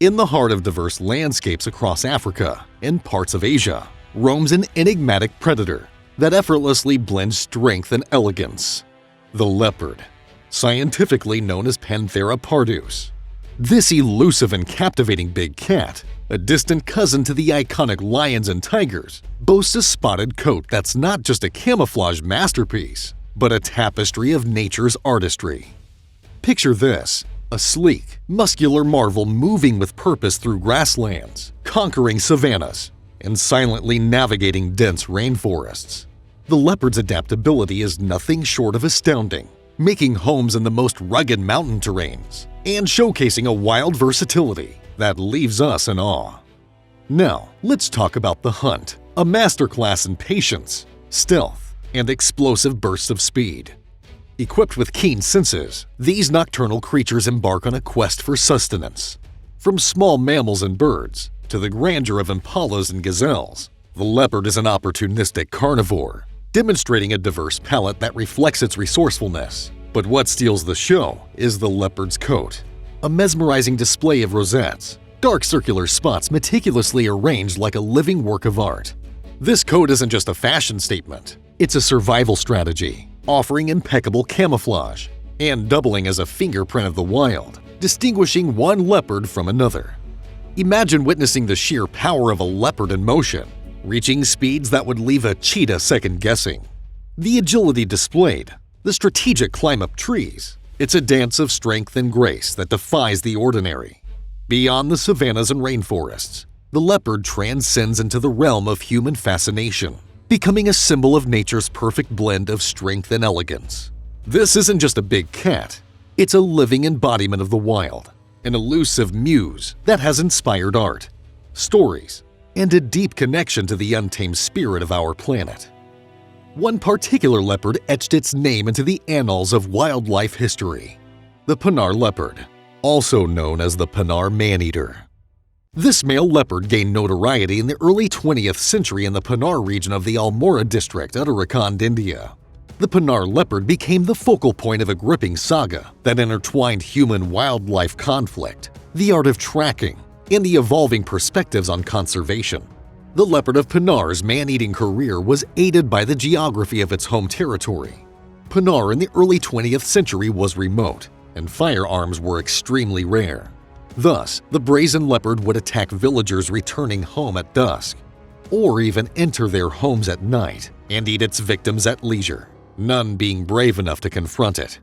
In the heart of diverse landscapes across Africa and parts of Asia, roams an enigmatic predator that effortlessly blends strength and elegance. The leopard, scientifically known as Panthera pardus. This elusive and captivating big cat, a distant cousin to the iconic lions and tigers, boasts a spotted coat that's not just a camouflage masterpiece, but a tapestry of nature's artistry. Picture this: a sleek, muscular marvel moving with purpose through grasslands, conquering savannas, and silently navigating dense rainforests. The leopard's adaptability is nothing short of astounding, making homes in the most rugged mountain terrains and showcasing a wild versatility that leaves us in awe. Now, let's talk about the hunt, a masterclass in patience, stealth, and explosive bursts of speed. Equipped with keen senses, these nocturnal creatures embark on a quest for sustenance. From small mammals and birds to the grandeur of impalas and gazelles, the leopard is an opportunistic carnivore, demonstrating a diverse palate that reflects its resourcefulness. But what steals the show is the leopard's coat, a mesmerizing display of rosettes, dark circular spots meticulously arranged like a living work of art. This coat isn't just a fashion statement, it's a survival strategy, offering impeccable camouflage and doubling as a fingerprint of the wild, distinguishing one leopard from another. Imagine witnessing the sheer power of a leopard in motion, reaching speeds that would leave a cheetah second-guessing. The agility displayed, the strategic climb up trees, it's a dance of strength and grace that defies the ordinary. Beyond the savannas and rainforests, the leopard transcends into the realm of human fascination, becoming a symbol of nature's perfect blend of strength and elegance. This isn't just a big cat, it's a living embodiment of the wild, an elusive muse that has inspired art, stories, and a deep connection to the untamed spirit of our planet. One particular leopard etched its name into the annals of wildlife history: the Panar Leopard, also known as the Panar maneater. This male leopard gained notoriety in the early 20th century in the Panar region of the Almora district, Uttarakhand, India. The Panar leopard became the focal point of a gripping saga that intertwined human-wildlife conflict, the art of tracking, and the evolving perspectives on conservation. The leopard of Panar's man-eating career was aided by the geography of its home territory. Panar in the early 20th century was remote, and firearms were extremely rare. Thus, the brazen leopard would attack villagers returning home at dusk, or even enter their homes at night and eat its victims at leisure, none being brave enough to confront it.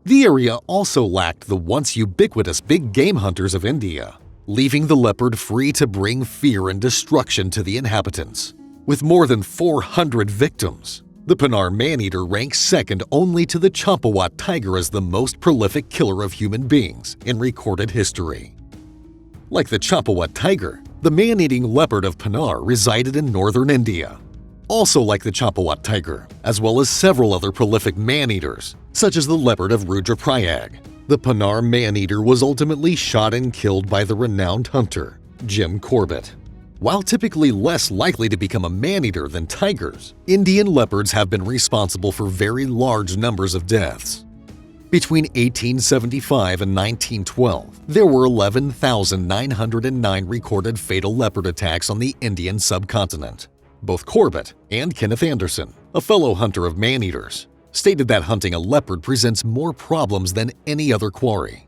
The area also lacked the once ubiquitous big game hunters of India, leaving the leopard free to bring fear and destruction to the inhabitants. With more than 400 victims, the Panar maneater ranks second only to the Champawat tiger as the most prolific killer of human beings in recorded history. Like the Champawat tiger, the man-eating leopard of Panar resided in northern India. Also like the Champawat tiger, as well as several other prolific man-eaters, such as the leopard of Rudraprayag, the Panar maneater was ultimately shot and killed by the renowned hunter, Corbett. While typically less likely to become a man-eater than tigers, Indian leopards have been responsible for very large numbers of deaths. Between 1875 and 1912, there were 11,909 recorded fatal leopard attacks on the Indian subcontinent. Both Corbett and Kenneth Anderson, a fellow hunter of man-eaters, stated that hunting a leopard presents more problems than any other quarry.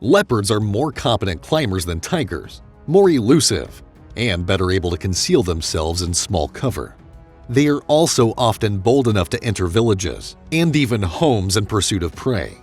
Leopards are more competent climbers than tigers, more elusive, and better able to conceal themselves in small cover. They are also often bold enough to enter villages and even homes in pursuit of prey.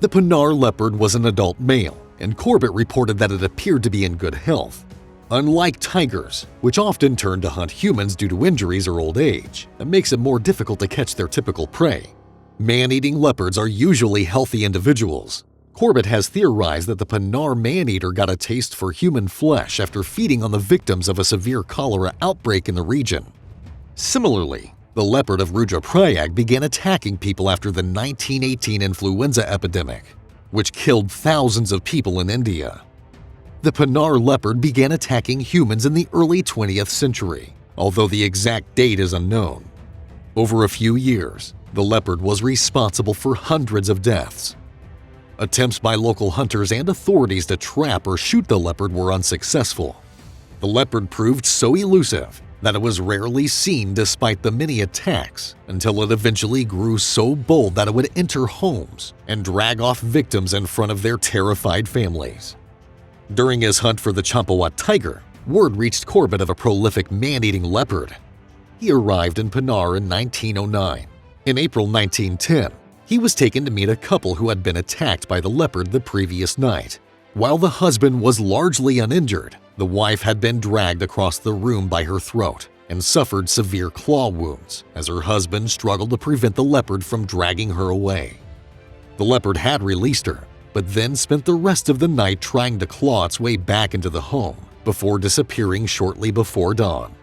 The Panar leopard was an adult male, and Corbett reported that it appeared to be in good health. Unlike tigers, which often turn to hunt humans due to injuries or old age, that makes it more difficult to catch their typical prey, man-eating leopards are usually healthy individuals. Corbett has theorized that the Panar maneater got a taste for human flesh after feeding on the victims of a severe cholera outbreak in the region. Similarly, the leopard of Rudraprayag began attacking people after the 1918 influenza epidemic, which killed thousands of people in India. The Panar leopard began attacking humans in the early 20th century, although the exact date is unknown. Over a few years, the leopard was responsible for hundreds of deaths. Attempts by local hunters and authorities to trap or shoot the leopard were unsuccessful. The leopard proved so elusive that it was rarely seen despite the many attacks, until it eventually grew so bold that it would enter homes and drag off victims in front of their terrified families. During his hunt for the Champawat tiger, word reached Corbett of a prolific man-eating leopard. He arrived in Panar in 1909. In April 1910, he was taken to meet a couple who had been attacked by the leopard the previous night. While the husband was largely uninjured, the wife had been dragged across the room by her throat and suffered severe claw wounds as her husband struggled to prevent the leopard from dragging her away. The leopard had released her, but then spent the rest of the night trying to claw its way back into the home before disappearing shortly before dawn.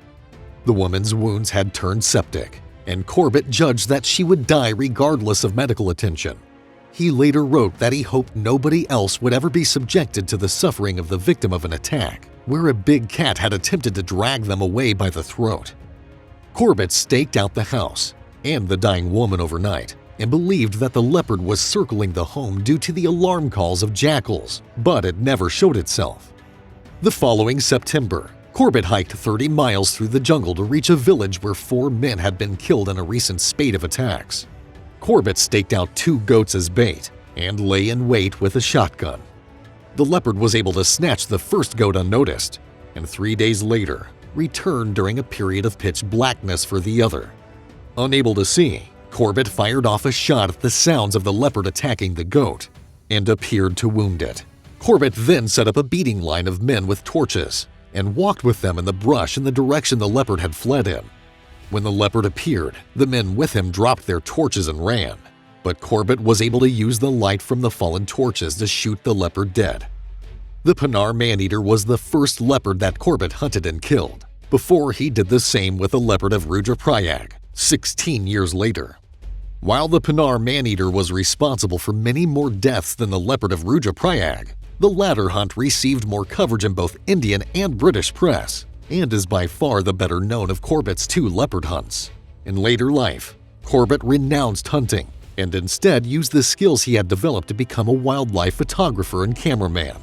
The woman's wounds had turned septic, and Corbett judged that she would die regardless of medical attention. He later wrote that he hoped nobody else would ever be subjected to the suffering of the victim of an attack, where a big cat had attempted to drag them away by the throat. Corbett staked out the house and the dying woman overnight and believed that the leopard was circling the home due to the alarm calls of jackals, but it never showed itself. The following September, Corbett hiked 30 miles through the jungle to reach a village where 4 men had been killed in a recent spate of attacks. Corbett staked out 2 goats as bait and lay in wait with a shotgun. The leopard was able to snatch the first goat unnoticed, and 3 days later returned during a period of pitch blackness for the other. Unable to see, Corbett fired off a shot at the sounds of the leopard attacking the goat and appeared to wound it. Corbett then set up a beating line of men with torches and walked with them in the brush in the direction the leopard had fled in. When the leopard appeared, the men with him dropped their torches and ran, but Corbett was able to use the light from the fallen torches to shoot the leopard dead. The Panar maneater was the first leopard that Corbett hunted and killed, before he did the same with the leopard of Rudraprayag 16 years later. While the Panar maneater was responsible for many more deaths than the leopard of Rudraprayag, the latter hunt received more coverage in both Indian and British press, and is by far the better known of Corbett's 2 leopard hunts. In later life, Corbett renounced hunting and instead used the skills he had developed to become a wildlife photographer and cameraman.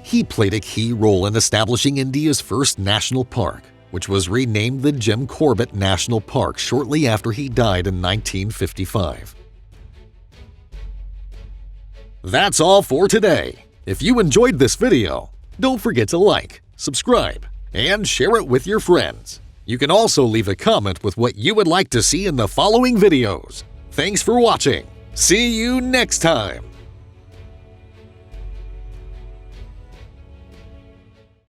He played a key role in establishing India's first national park, which was renamed the Jim Corbett National Park shortly after he died in 1955. That's all for today. If you enjoyed this video, don't forget to like, subscribe, and share it with your friends. You can also leave a comment with what you would like to see in the following videos. Thanks for watching. See you next time.